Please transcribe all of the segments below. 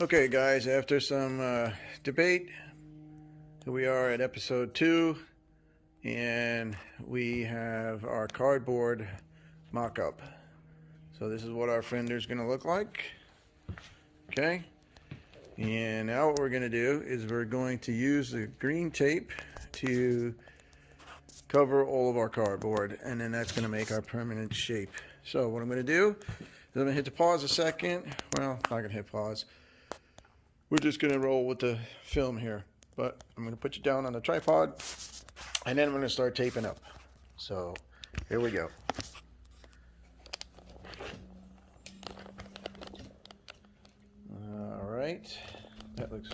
Okay guys, after some debate, here we are at episode 2, and we have our cardboard mock-up. So this is what our fender is going to look like. Okay, and now what we're going to do is we're going to use the green tape to cover all of our cardboard, and then that's going to make our permanent shape. So what I'm going to do is I'm going to hit the pause a second. Well, not going to hit pause. We're just going to roll with the film here, but I'm going to put you down on the tripod, and then I'm going to start taping up. So here we go. All right, that looks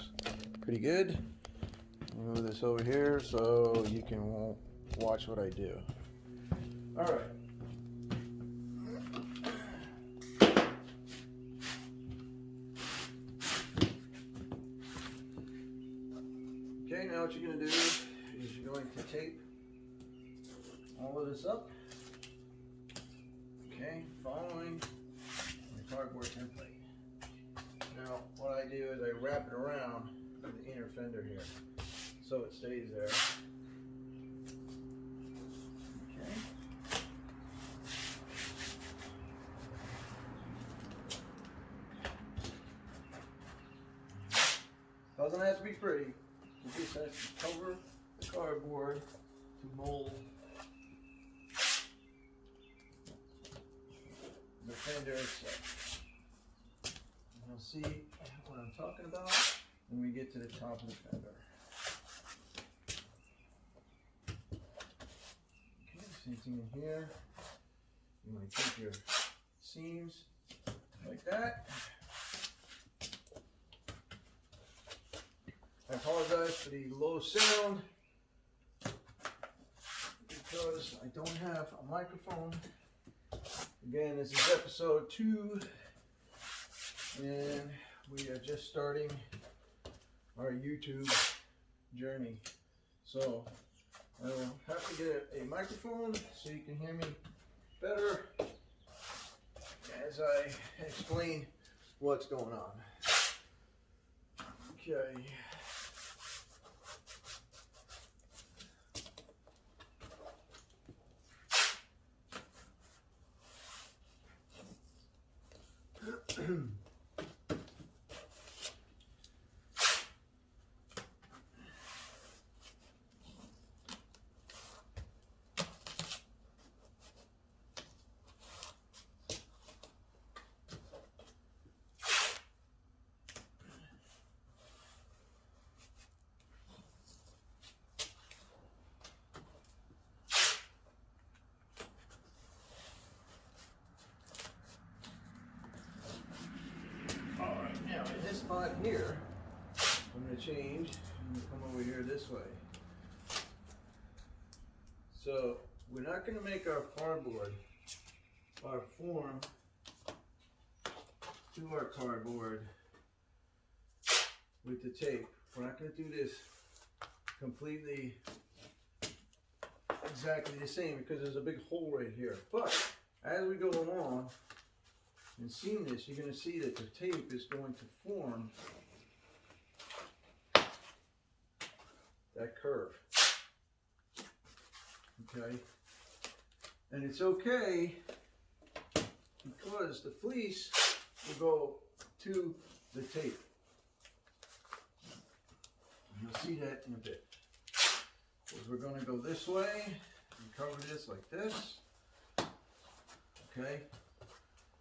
pretty good. Move this over here so you can watch what I do. All right. Okay, now what you're going to do is you're going to tape all of this up, okay, following the cardboard template. Now, what I do is I wrap it around the inner fender here, so it stays there. Okay. Doesn't have to be pretty. You just have to cover the cardboard to mold the fender itself. And you'll see what I'm talking about when we get to the top of the fender. Okay, same thing in here. You want to keep your seams like that. I apologize for the low sound because I don't have a microphone. Again, this is episode 2, and we are just starting our YouTube journey. So I will have to get a microphone so you can hear me better as I explain what's going on. Okay. Now in this spot here, I'm going to change and come over here this way. So we're not going to make our cardboard, our form to our cardboard with the tape. We're not going to do this completely exactly the same because there's a big hole right here. But as we go along and seeing this, you're going to see that the tape is going to form that curve. Okay? And it's okay because the fleece will go to the tape. You'll see that in a bit. Because we're going to go this way and cover this like this. Okay?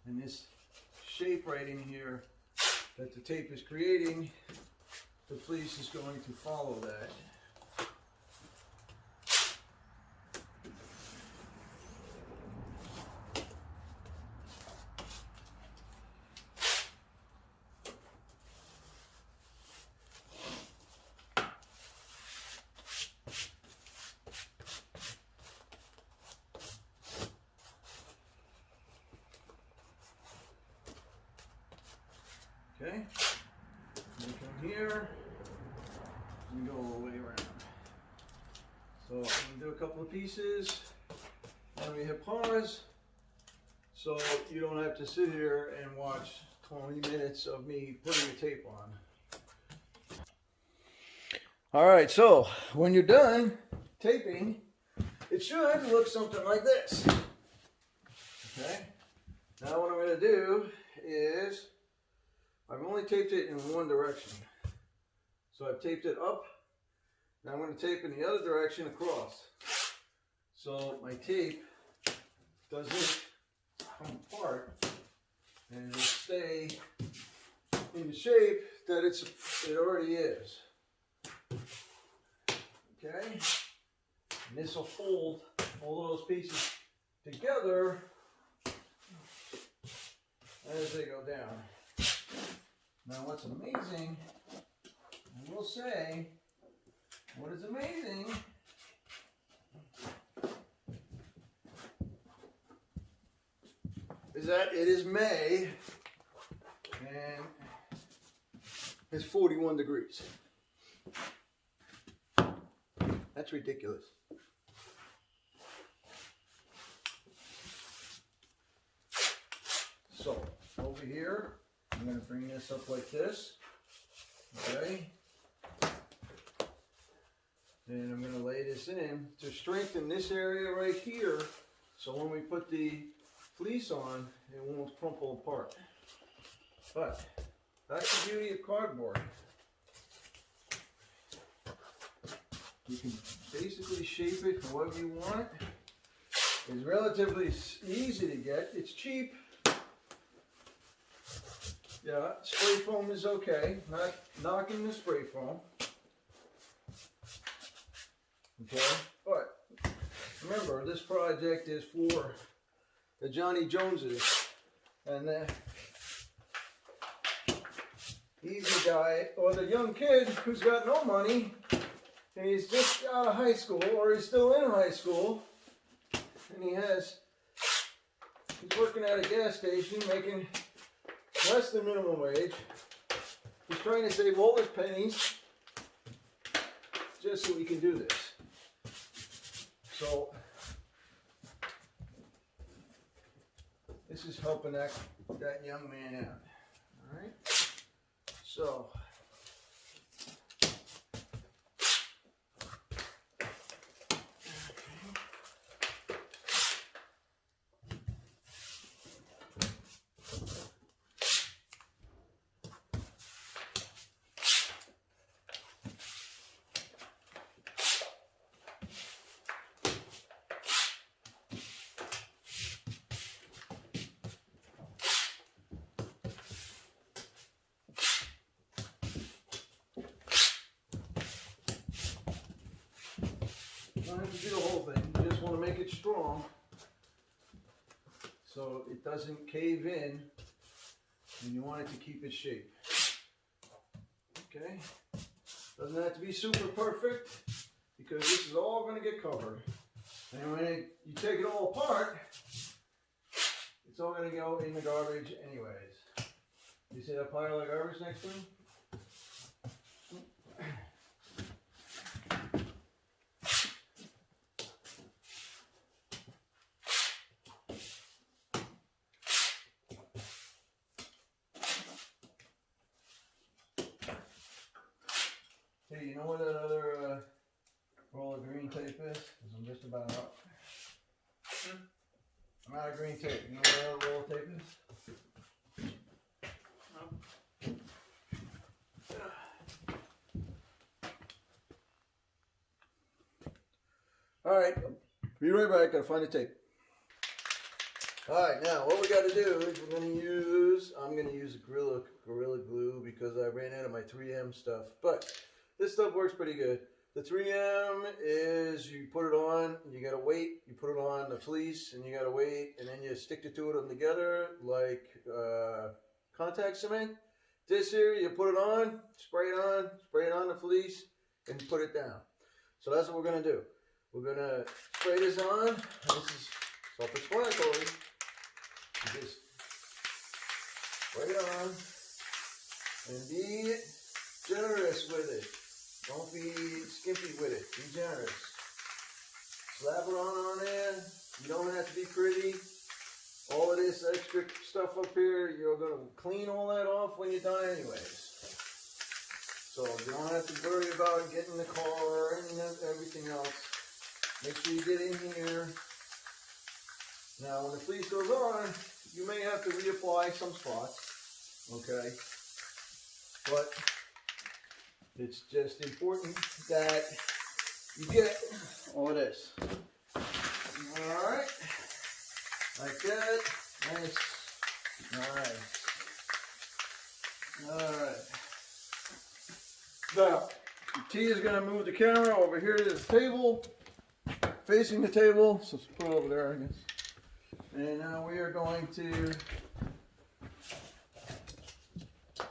And this shape right in here that the tape is creating, the fleece is going to follow that. Okay, and come here and go all the way around. So I'm going to do a couple of pieces, and we hit pause, so you don't have to sit here and watch 20 minutes of me putting the tape on. All right, so when you're done taping, it should look something like this. Okay, now what I'm going to do is, I've only taped it in one direction. So I've taped it up. Now I'm going to tape in the other direction across. So my tape doesn't come apart and it'll stay in the shape that it already is. Okay? And this will hold all those pieces together as they go down. Now what's amazing, I will say, what is amazing is that it is May and it's 41 degrees. That's ridiculous. So over here, I'm going to bring this up like this. Okay. And I'm going to lay this in to strengthen this area right here, so when we put the fleece on, it won't crumple apart. But that's the beauty of cardboard. You can basically shape it however you want. It's relatively easy to get. It's cheap. Yeah, spray foam is okay. Not knocking the spray foam. Okay, but remember, this project is for the Johnny Joneses and the easy guy, or the young kid who's got no money and he's just out of high school, or he's still in high school, and he's working at a gas station making less than minimum wage. He's trying to save all his pennies just so he can do this. So this is helping that young man out. All right. So you don't have to do the whole thing. You just want to make it strong so it doesn't cave in, and you want it to keep its shape. Okay? Doesn't have to be super perfect, because this is all going to get covered. And when you take it all apart, it's all going to go in the garbage anyways. You see that pile of garbage next to me? Hey, you know what that other roll of green tape is? Because I'm just about out. I'm out of green tape. You know what that other roll of tape is? No. Alright, be right back. Gotta find the tape. Alright, now what we gotta do is I'm gonna use Gorilla Glue because I ran out of my 3M stuff. But this stuff works pretty good. The 3M is you put it on, you gotta wait, you put it on the fleece and you gotta wait, and then you stick the two of them together like contact cement. This here, you put it on, spray it on the fleece, and put it down. So that's what we're gonna do. We're gonna spray this on. This is self-explanatory. You just spray it on and be generous with it. Don't be skimpy with it. Be generous. Slap it on there. You don't have to be pretty. all of this extra stuff up here, you're going to clean all that off when you're done anyways. So you don't have to worry about getting the car and everything else. Make sure you get in here. Now when the fleece goes on, you may have to reapply some spots, okay? But it's just important that you get all of this. All right, like that. Nice, nice. All right. Now, T is going to move the camera over here to the table, facing the table. So let's put it over there, I guess. And now we are going to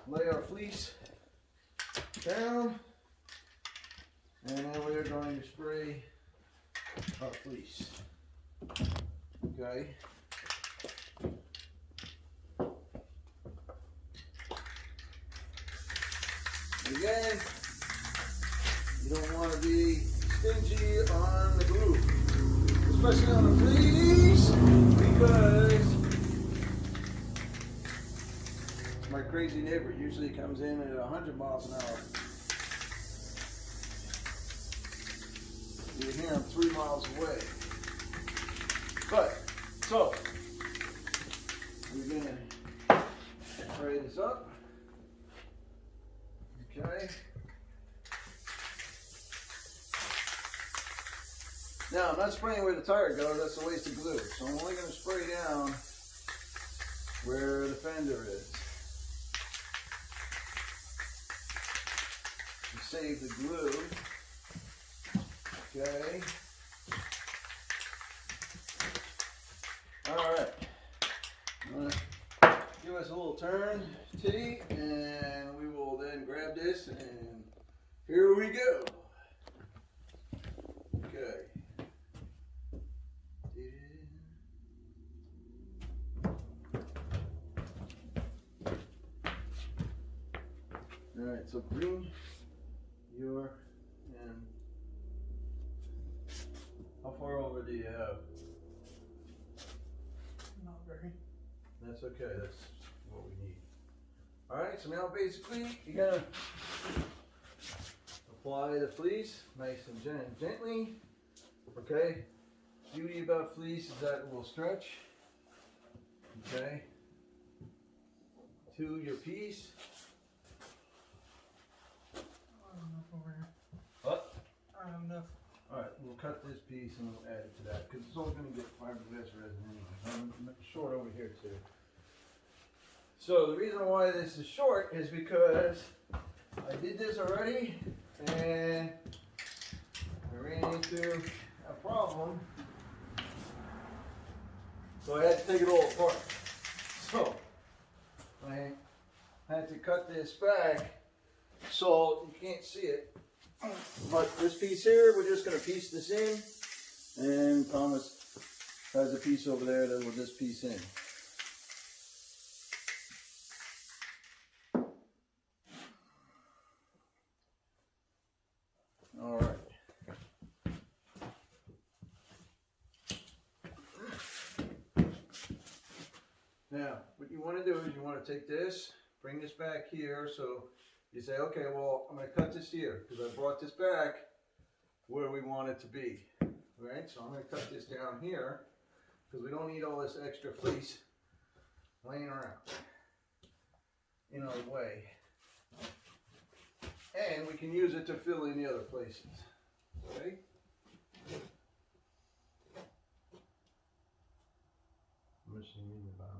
lay our fleece down, and then we are going to spray our fleece. Okay. Again, you don't want to be stingy on the glue, especially on the fleece, because my crazy neighbor usually comes in at 100 miles an hour. You hear him 3 miles away. But, so, we're going to spray this up. Okay. Now, I'm not spraying where the tire goes, that's a waste of glue. So I'm only going to spray down where the fender is. To save the glue. Okay. Alright. I'm going to give us a little turn, T, and we will then grab this, and here we go. Okay. Alright, so bring your, and how far over do you have? Not very. That's okay, that's what we need. Alright, so now basically you're gonna apply the fleece nice and gently. Okay, beauty about fleece is that it will stretch. Okay, to your piece. I don't know over here. What? I don't have enough. Alright, we'll cut this piece and we'll add it to that because it's all going to get fiberglass resin anyway. I'm short over here too. So the reason why this is short is because I did this already and I ran into a problem. So I had to take it all apart. So I had to cut this back so you can't see it. But this piece here, we're just going to piece this in, and Thomas has a piece over there that will just piece in. All right. Now, what you want to do is you want to take this, bring this back here, so you say, okay, well, I'm going to cut this here because I brought this back where we want it to be. Right? So I'm going to cut this down here because we don't need all this extra fleece laying around in our way. And we can use it to fill in the other places. Okay? I'm missing the bottom.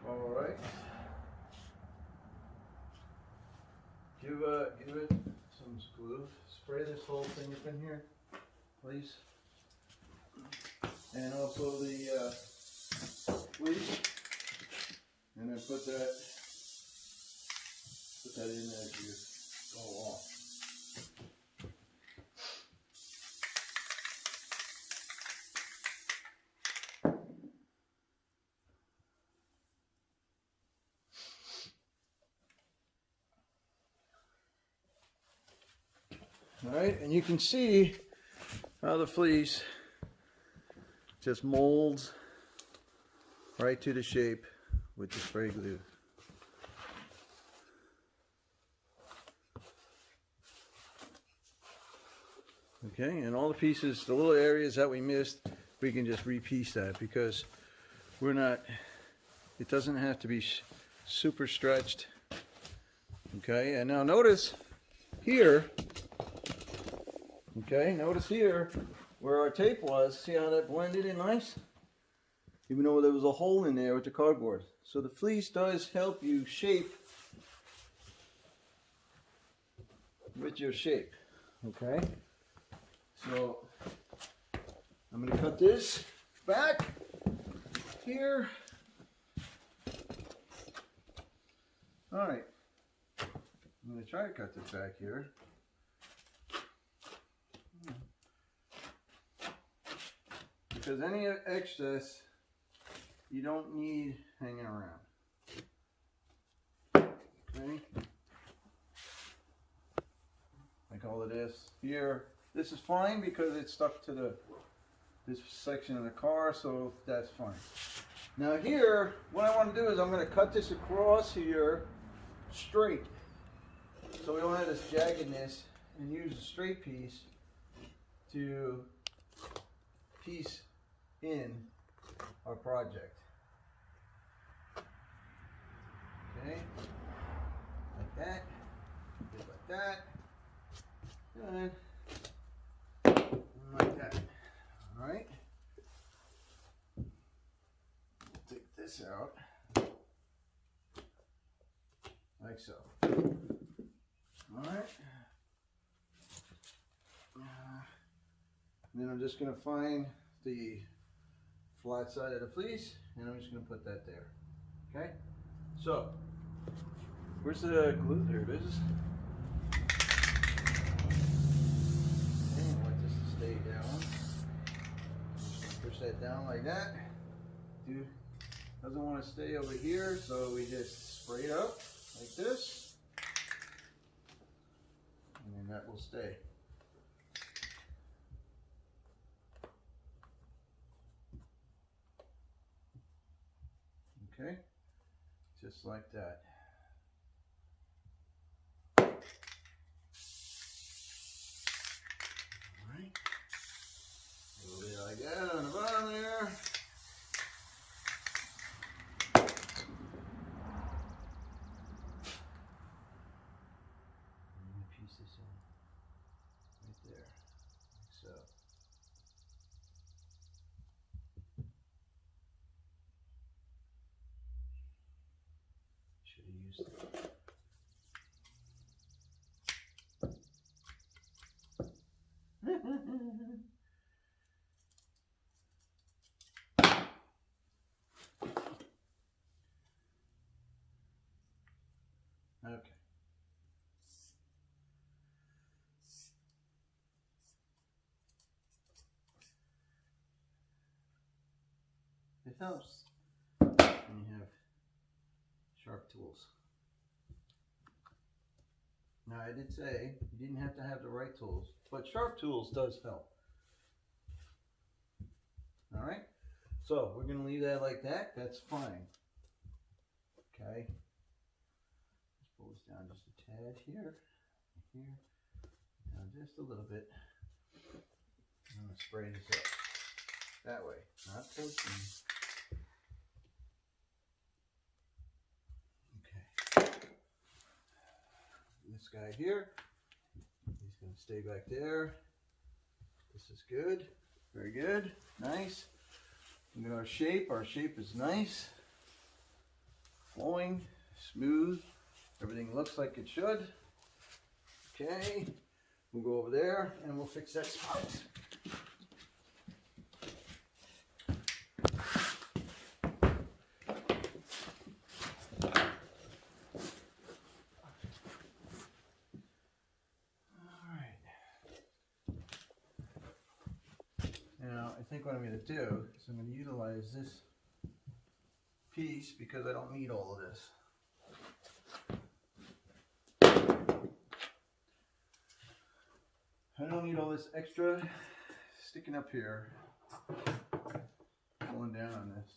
All right. Give it some glue. Spray this whole thing up in here, please. And also the fleece. And then put that in as you go along. All right, and you can see The fleece just molds right to the shape with the spray glue. Okay, and all the pieces, the little areas that we missed, we can just repiece that because we're not, it doesn't have to be super stretched. Okay, and now notice here, okay, notice here where our tape was, see how that blended in nice? Even though there was a hole in there with the cardboard. So the fleece does help you shape with your shape, okay? So I'm going to cut this back here. All right, I'm going to try to cut this back here. Because any excess you don't need hanging around. Okay. Like all of this here. This is fine because it's stuck to this section of the car, so that's fine. Now here, what I want to do is I'm going to cut this across here straight. So we don't have this jaggedness, and use a straight piece to piece in our project. Okay, like that, just like that, and like that. All right, take this out like so. All right, then I'm just going to find the flat side of the fleece, and I'm just going to put that there. Okay, so where's the glue? There it is. Okay, I want this to stay down. Just push that down like that. Doesn't want to stay over here, so we just spray it up like this, and then that will stay. Okay, just like that. All right, a little bit like that on the bottom there. I'm going to piece this in right there, like so. Should have used it. Okay. It helps when you have sharp tools. Now I did say you didn't have to have the right tools, but sharp tools does help. All right, so we're going to leave that like that. That's fine. Okay. Let's pull this down just a tad here, down just a little bit. I'm going to spray this up that way, not touching. Okay. This guy here, he's going to stay back there. This is good. Very good. Nice. Look at our shape. Our shape is nice. Flowing. Smooth. Everything looks like it should. Okay. We'll go over there and we'll fix that spot. Now, I think what I'm going to do is I'm going to utilize this piece because I don't need all of this. I don't need all this extra sticking up here, pulling down on this.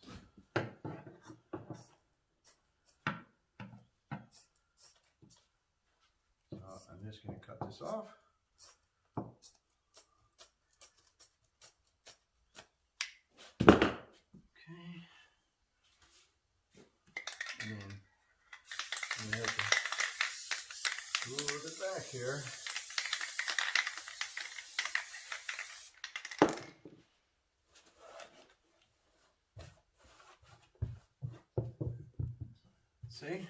So I'm just going to cut this off. Okay. And then I'm going to have to move it back here. See,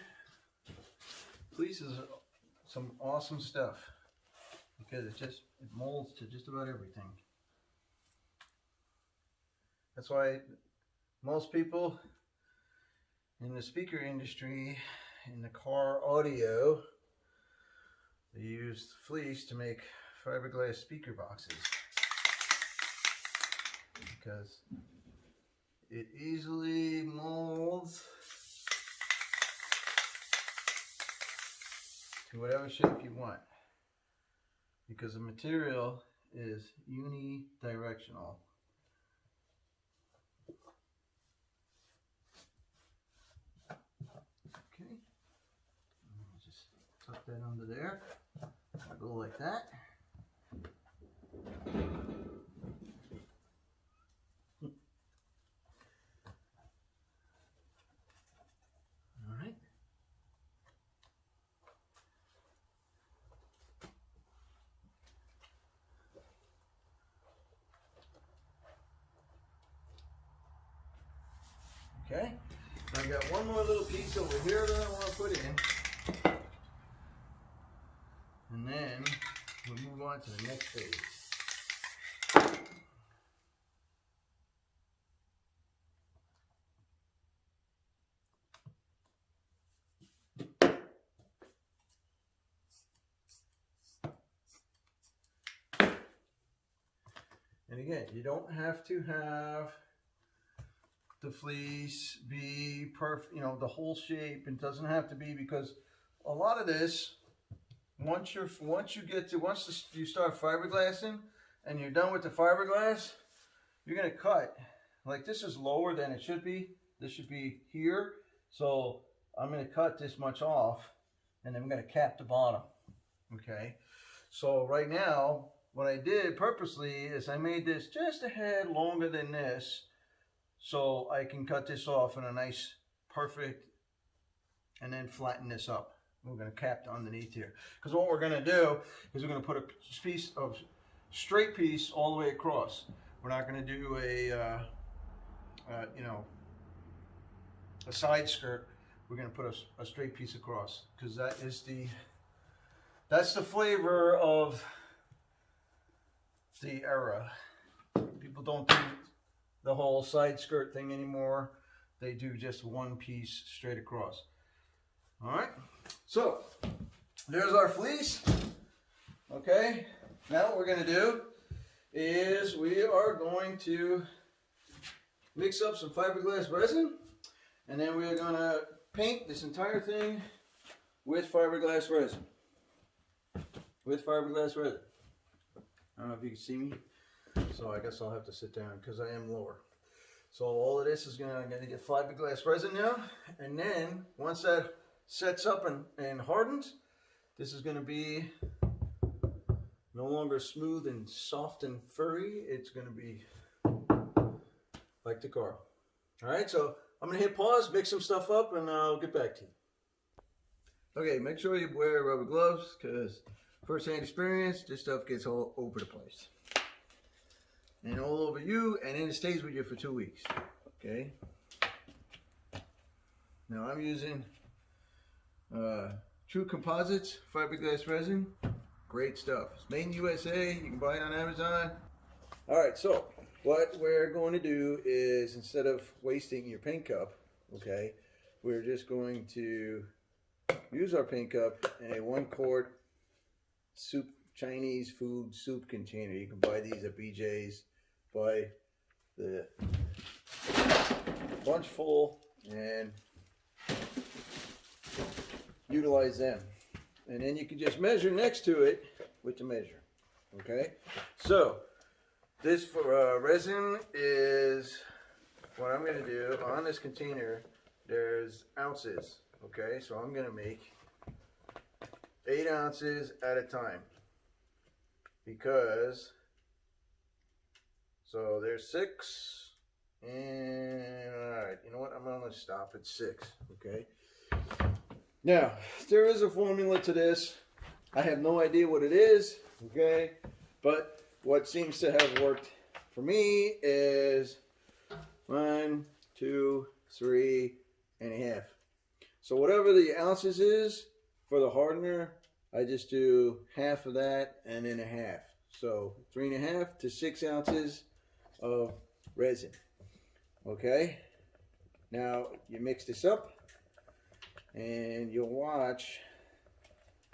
Fleece is some awesome stuff because it molds to just about everything. That's why most people in the speaker industry, in the car audio, they use Fleece to make fiberglass speaker boxes because it easily molds to whatever shape you want, because the material is unidirectional. Okay, just tuck that under there. I'll go like that. All right. Okay, I've got one more little piece over here that I want to put in, and then we'll move on to the next phase. And again, you don't have to have the fleece be perfect, you know, the whole shape. It doesn't have to be, because a lot of this, once you start fiberglassing and you're done with the fiberglass, you're gonna cut. Like, this is lower than it should be. This should be here. So I'm gonna cut this much off, and then I'm gonna cap the bottom. Okay. So right now, what I did purposely is I made this just a head longer than this, so I can cut this off in a nice, perfect, and then flatten this up. We're going to cap underneath here, because what we're going to do is we're going to put a piece of straight piece all the way across. We're not going to do a side skirt. We're going to put a straight piece across, because that's the flavor of the era. People don't do the whole side skirt thing anymore. They do just one piece straight across. All right, so there's our fleece. Okay, now what we're going to do is we are going to mix up some fiberglass resin, and then we're going to paint this entire thing with fiberglass resin. I don't know if you can see me, so I guess I'll have to sit down because I am lower. So all of this is going to get fiberglass resin now, and then once that sets up and hardens, this is going to be no longer smooth and soft and furry. It's going to be like the car. All right, so I'm going to hit pause, mix some stuff up, and I'll get back to you. Okay, make sure you wear rubber gloves, because first-hand experience, this stuff gets all over the place. And all over you, and then it stays with you for 2 weeks. Okay? Now I'm using True Composites fiberglass resin. Great stuff. It's made in USA. You can buy it on Amazon. Alright, so what we're going to do is, instead of wasting your paint cup, okay, we're just going to use our paint cup in a 1-quart Chinese food soup container. You can buy these at BJ's. Buy the bunch full and utilize them. And then you can just measure next to it with the measure. Okay? So This for resin is what I'm going to do. On this container, there's ounces. Okay, so I'm going to make 8 ounces at a time, because so there's 6, and all right, you know what, I'm going to stop at 6. Okay, now there is a formula to this. I have no idea what it is. Okay, but what seems to have worked for me is 1, 2, 3.5. So whatever the ounces is for the hardener, I just do half of that and then a half. So 3.5 to 6 ounces of resin. Okay, now you mix this up and you'll watch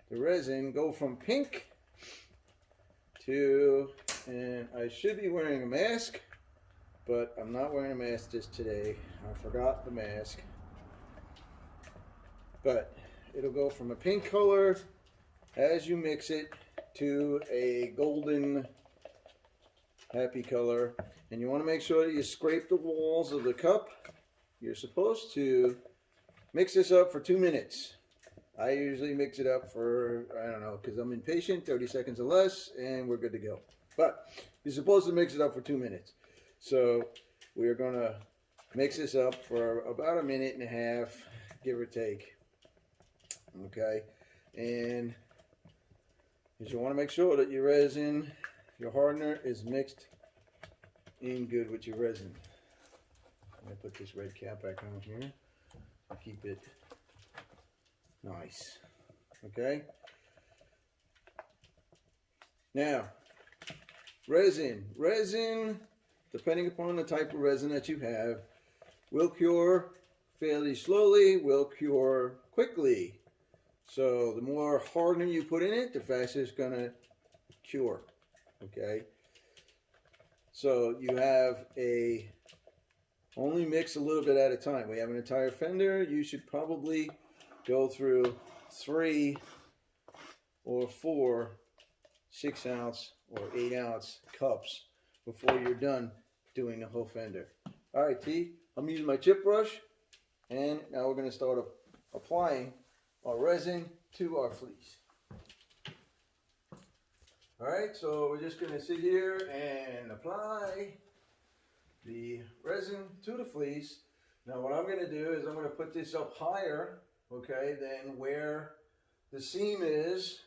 the resin go from pink to, and I should be wearing a mask, but I'm not wearing a mask just today. I forgot the mask. But it'll go from a pink color as you mix it to a golden happy color. And you want to make sure that you scrape the walls of the cup. You're supposed to mix this up for 2 minutes. I usually mix it up for, I don't know, because I'm impatient, 30 seconds or less, and we're good to go. But you're supposed to mix it up for 2 minutes. So we're going to mix this up for about 1.5 minutes, give or take. Okay, and you want to make sure that your resin, your hardener, is mixed in good with your resin. I'm going to put this red cap back on here to keep it nice. Okay, now resin, depending upon the type of resin that you have, will cure fairly slowly, will cure quickly. So the more hardener you put in it, the faster it's going to cure. Okay, so you have only mix a little bit at a time. We have an entire fender. You should probably go through 3 or 4 6-ounce or 8-ounce cups before you're done doing the whole fender. All right, T, I'm using my chip brush, and now we're going to start applying our resin to our fleece. All right, so we're just going to sit here and apply the resin to the fleece. Now what I'm going to do is I'm going to put this up higher, okay, than where the seam is,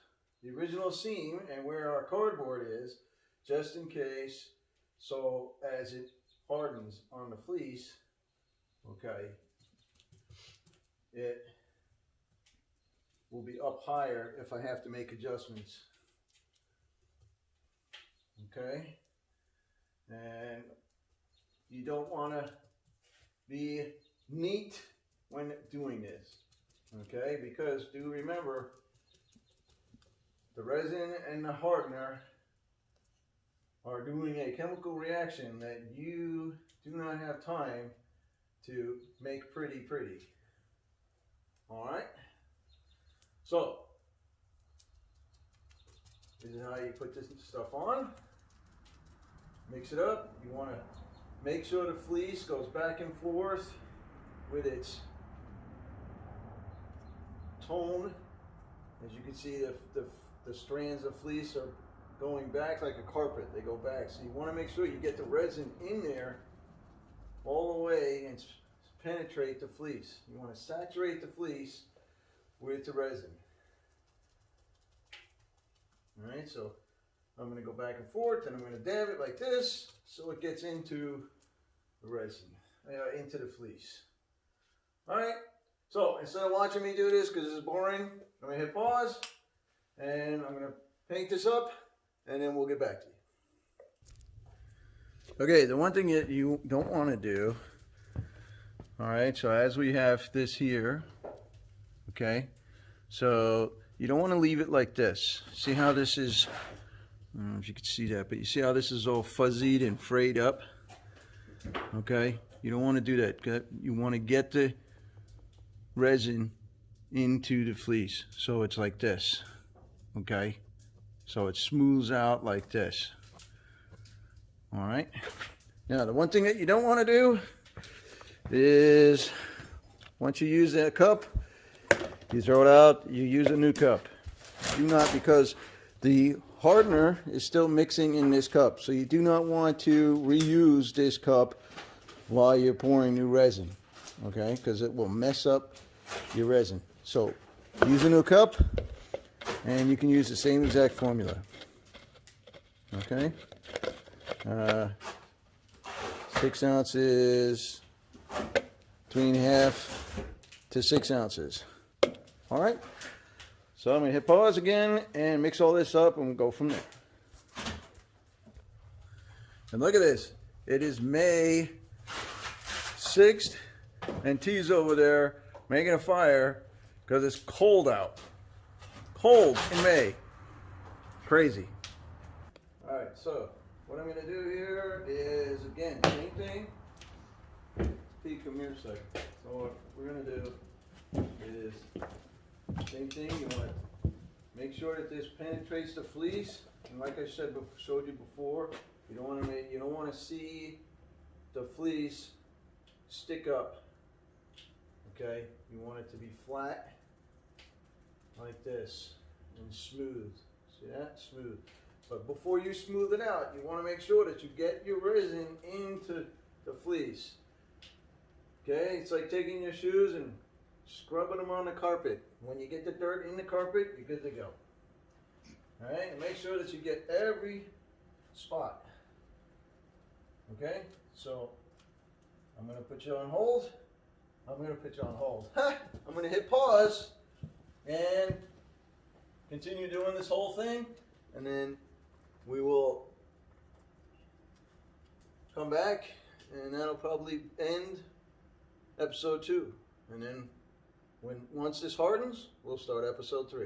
the original seam, and where our cardboard is, just in case, so as it hardens on the fleece, okay, it will be up higher if I have to make adjustments. Okay, and you don't want to be neat when doing this, okay, because do remember, the resin and the hardener are doing a chemical reaction that you do not have time to make pretty. All right, so this is how you put this stuff on. Mix it up. You want to make sure the fleece goes back and forth with its tone. As you can see, the strands of fleece are going back like a carpet. They go back. So you want to make sure you get the resin in there all the way and penetrate the fleece. You want to saturate the fleece with the resin. All right, so I'm going to go back and forth, and I'm going to dab it like this so it gets into the resin, into the fleece. All right, so instead of watching me do this because this is boring, I'm going to hit pause, and I'm going to paint this up, and then we'll get back to you. Okay, the one thing that you don't want to do, all right, so as we have this here, okay, so you don't want to leave it like this. See how this is, I don't know if you can see that, but you see how this is all fuzzied and frayed up? Okay, you don't want to do that. You want to get the resin into the fleece, so it's like this, okay? So it smooths out like this. All right. Now, the one thing that you don't want to do is once you use that cup, you throw it out, you use a new cup. Do not, because the hardener is still mixing in this cup. So you do not want to reuse this cup while you're pouring new resin. Okay? Because it will mess up your resin. So use a new cup and you can use the same exact formula. Okay? 6 ounces, 3.5 to 6 ounces. All right. So I'm going to hit pause again and mix all this up and we'll go from there. And look at this. It is May 6th and T's over there making a fire because it's cold out. Cold in May. Crazy. All right, so what I'm going to do here is, again, same thing. Pete, come here a second. So what we're going to do is same thing. You want to make sure that this penetrates the fleece, and like I said, showed you before, you don't want to see the fleece stick up. Okay, you want it to be flat like this and smooth. See that? Smooth. But before you smooth it out, you want to make sure that you get your resin into the fleece. Okay, it's like taking your shoes and scrubbing them on the carpet. When you get the dirt in the carpet, you're good to go. All right, and make sure that you get every spot. Okay, so I'm going to put you on hold. I'm going to put you on hold. I'm going to hit pause and continue doing this whole thing, and then we will come back, and that'll probably end episode 2. And then once this hardens, we'll start episode 3.